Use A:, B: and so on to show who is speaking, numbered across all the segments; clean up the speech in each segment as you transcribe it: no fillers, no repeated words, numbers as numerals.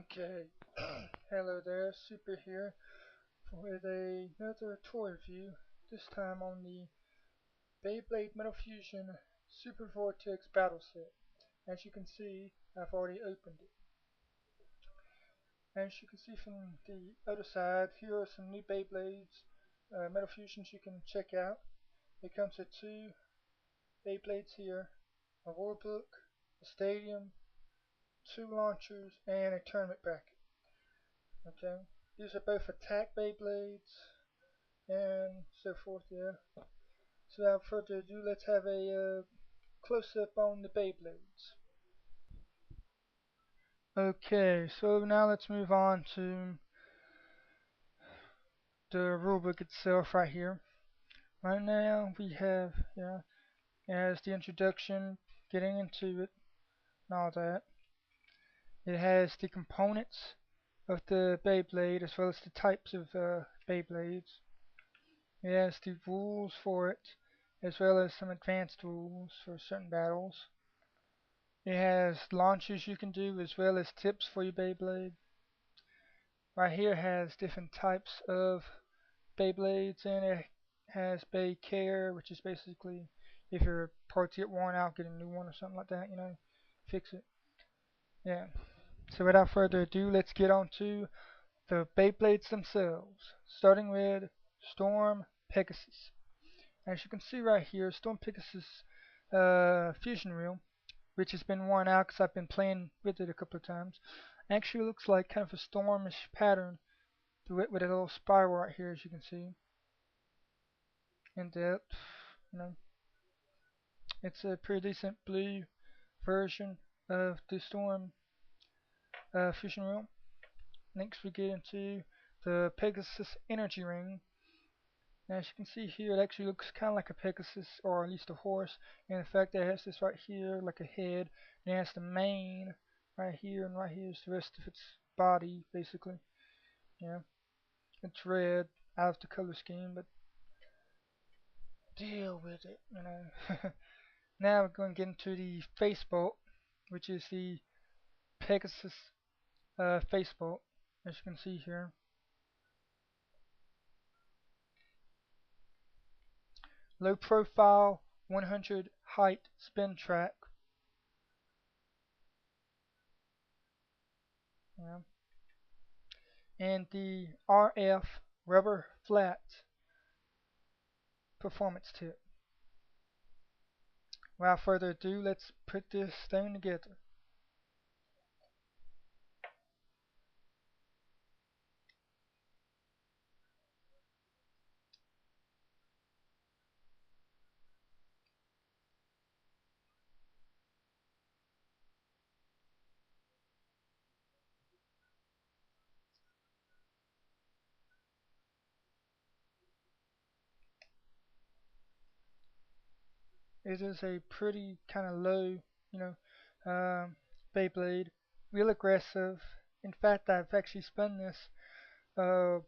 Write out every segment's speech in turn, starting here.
A: Okay, hello there, Super here with another toy review, this time on the Beyblade Metal Fusion Super Vortex Battle Set. As you can see, I've already opened it. As you can see from the other side, here are some new Beyblades, Metal Fusions you can check out. It comes with two Beyblades here, a warbook, a stadium, two launchers, and a tournament bracket. Okay, these are both attack Beyblades and so forth. Yeah. So without further ado, let's have a close up on the Beyblades. Okay, so now let's move on to the rulebook itself right here. Right now we have as the introduction, getting into it and all that. It has the components of the Beyblade as well as the types of Beyblades. It has the rules for it as well as some advanced rules for certain battles. It has launches you can do as well as tips for your Beyblade. Right here has different types of Beyblades, and it has Bay Care, which is basically if your parts get worn out, get a new one or something like that, fix it. Yeah. So without further ado, let's get on to the Beyblades themselves, starting with Storm Pegasus. As you can see right here, Storm Pegasus fusion reel, which has been worn out because I've been playing with it a couple of times. Actually looks like kind of a stormish pattern through it with a little spiral right here, as you can see. In depth, you know, it's a pretty decent blue version of the Storm fusion reel. Next we get into the Pegasus Energy Ring. As you can see here, it actually looks kind of like a Pegasus, or at least a horse. And in fact, it has this right here, like a head, and it has the mane right here, and right here is the rest of its body, basically. Yeah, it's red, out of the color scheme, but deal with it. Now we're going to get into the face bolt, which is the Pegasus face bolt, as you can see here. Low profile, 100 height spin track. Yeah. And the RF rubber flat performance tip. Without further ado, let's put this thing together. It is a pretty kind of low, you know, Beyblade, real aggressive. In fact, I've actually spun this uh,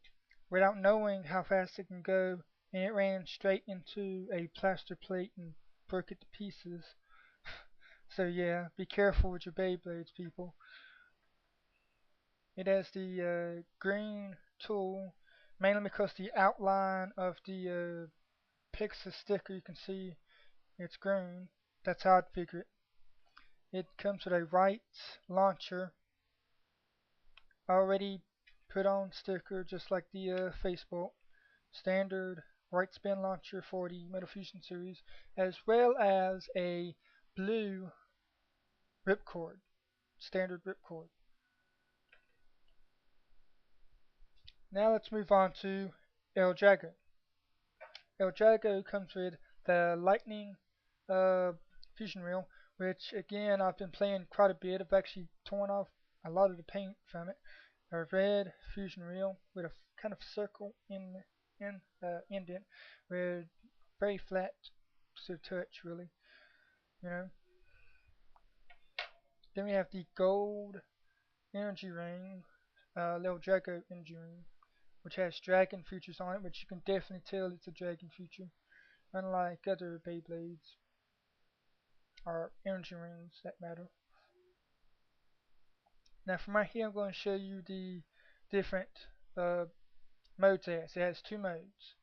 A: without knowing how fast it can go, and it ran straight into a plaster plate and broke it to pieces. So yeah, be careful with your Beyblades, people. It has the green tool, mainly because the outline of the Pixar sticker, you can see it's green. That's how I'd figure it. It comes with a right launcher, already put on sticker, just like the Facebook. Standard right spin launcher for the Metal Fusion series, as well as a blue ripcord, standard ripcord. Now let's move on to l-drago. l-drago comes with the lightning uh, fusion reel, which again I've been playing quite a bit. I've actually torn off a lot of the paint from it. A red fusion reel with a kind of circle indent, with very flat to touch, really. You know. Then we have the gold energy ring, l-drago energy ring, which has dragon features on it, which you can definitely tell it's a dragon feature, unlike other Beyblades or energy rings that matter. Now from right here I'm going to show you the different uh, modes it has. It has two modes.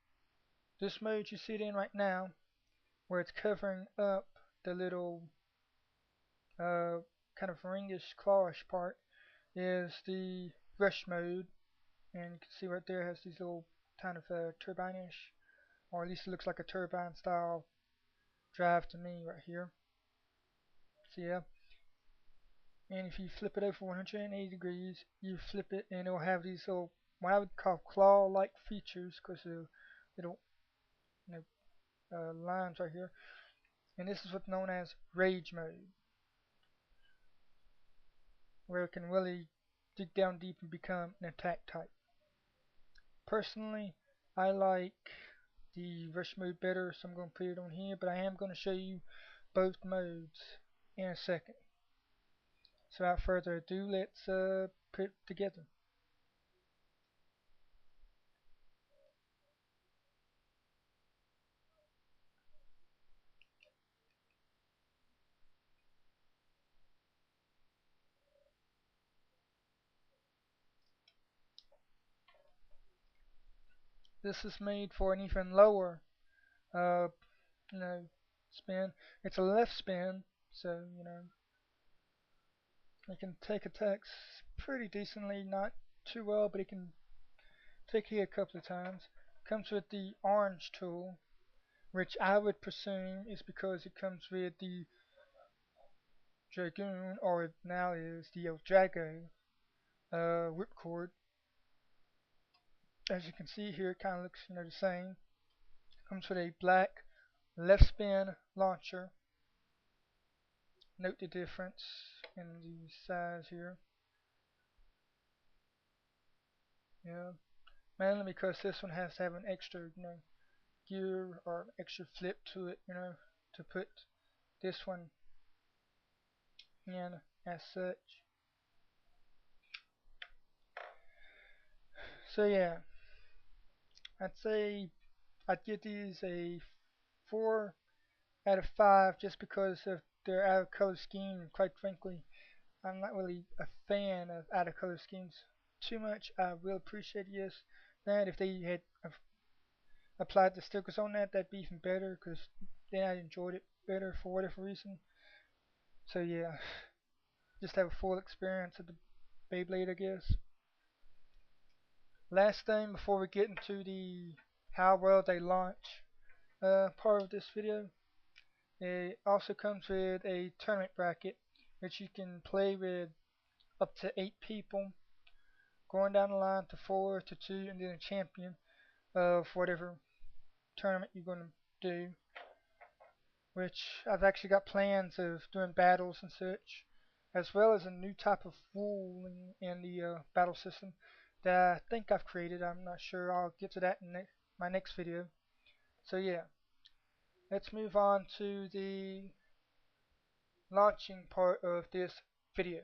A: This mode you see it in right now, where it's covering up the little uh, kind of ringish clawish part, is the rush mode, and you can see right there it has these little kind of turbine-ish, or at least it looks like a turbine style drive to me right here. So yeah, and if you flip it over 180 degrees, you flip it and it'll have these little, what I would call claw-like features, because of little you lines right here, and this is what's known as rage mode, where it can really dig down deep and become an attack type. Personally, I like the rush mode better, so I'm going to put it on here, but I am going to show you both modes in a second. So without further ado, let's put it together. This is made for an even lower uh, you know, spin. It's a left spin, so it can take attacks pretty decently, not too well, but it can take hit a couple of times. Comes with the orange tool, which I would presume is because it comes with the Dragoon, or now is the l-drago whipcord. As you can see here, it kind of looks the same. Comes with a black left spin launcher. Note the difference in the size here. Yeah, mainly because this one has to have an extra, gear or extra flip to it, to put this one in as such. So yeah, I'd say I'd give these a 4 out of 5 just because of their out of color scheme. Quite frankly, I'm not really a fan of out of color schemes too much. I will appreciate, yes, that if they had applied the stickers on that, that'd be even better, because then I enjoyed it better for whatever reason. So yeah, just have a full experience of the Beyblade, I guess. Last thing before we get into the how well they launch part of this video, it also comes with a tournament bracket, which you can play with up to 8 people, going down the line to 4 to 2, and then a champion of whatever tournament you're going to do. Which I've actually got plans of doing battles and such, as well as a new type of rule in the battle system that I think I've created. I'm not sure. I'll get to that in my next video. So yeah, let's move on to the launching part of this video.